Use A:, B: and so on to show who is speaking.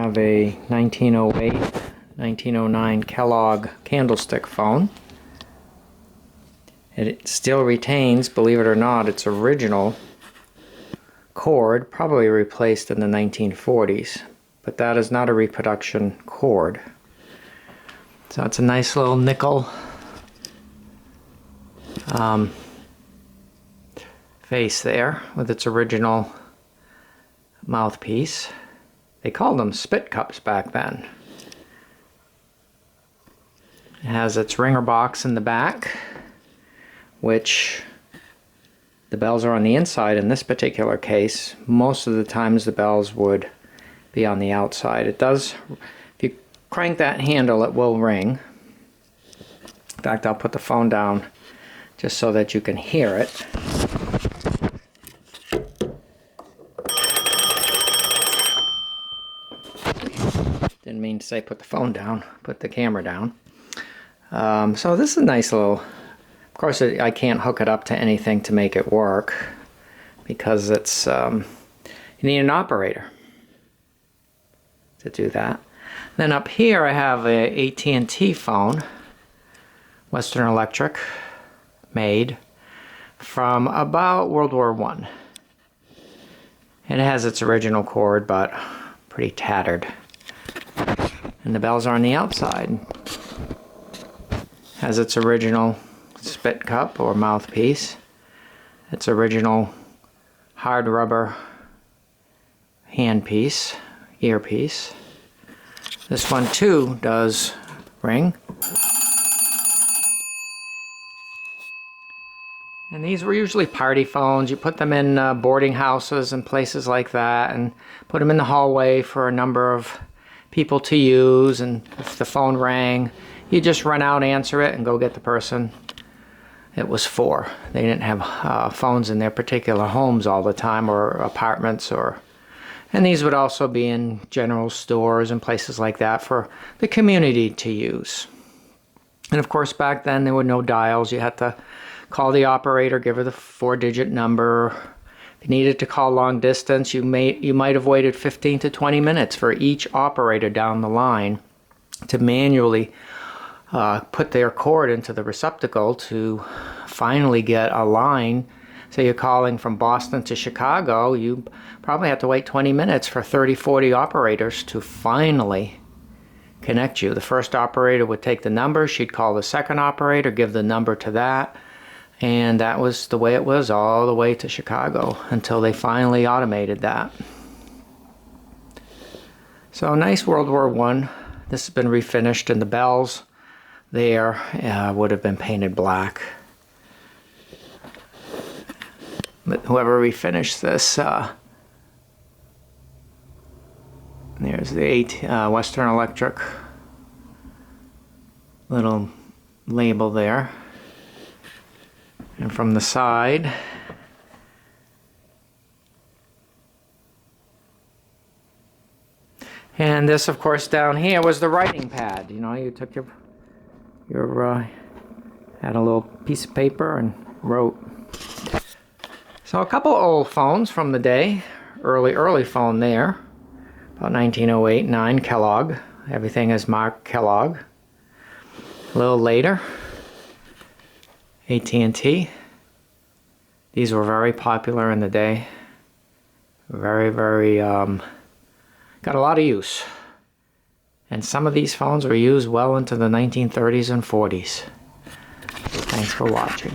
A: have a 1908, 1909 Kellogg Candlestick phone. It still retains, believe it or not, its original cord, probably replaced in the 1940s, but that is not a reproduction cord. So it's a nice little nickel face there with its original mouthpiece. They called them spit cups back then. It has its ringer box in the back, which the bells are on the inside. In this particular case, most of the times the bells would be on the outside. It does, if you crank that handle, it will ring. In fact, I'll put the phone down just so that you can hear it. Didn't mean to say put the phone down, put the camera down. So this is a nice little, of course I can't hook it up to anything to make it work because it's, you need an operator to do that. Then up here I have a AT&T phone, Western Electric, made from about World War I. It has its original cord, but pretty tattered. And the bells are on the outside. Has its original spit cup or mouthpiece, its original hard rubber handpiece, earpiece. This one too does ring. And these were usually party phones. You put them in boarding houses and places like that and put them in the hallway for a number of people to use, and if the phone rang, you just run out, answer it, and go get the person it was for. They didn't have phones in their particular homes all the time, or apartments, and these would also be in general stores and places like that for the community to use. And of course back then there were no dials. You had to call the operator, give her the 4-digit number. If you needed to call long distance, you might have waited 15 to 20 minutes for each operator down the line to manually put their cord into the receptacle to finally get a line. Say you're calling from Boston to Chicago, you probably have to wait 20 minutes for 30, 40 operators to finally connect you. The first operator would take the number, she'd call the second operator, give the number to that, and that was the way it was all the way to Chicago until they finally automated that. So nice World War I. This has been refinished, and the bells there would have been painted black. But whoever refinished this, there's the Western Electric little label there. And from the side, and this, of course, down here was the writing pad. You know, you took your had a little piece of paper and wrote. So a couple old phones from the day, early phone there, about 1908-9 Kellogg. Everything is marked Kellogg. A little later, AT&T. These were very popular in the day. Very, got a lot of use. And some of these phones were used well into the 1930s and 40s. Thanks for watching.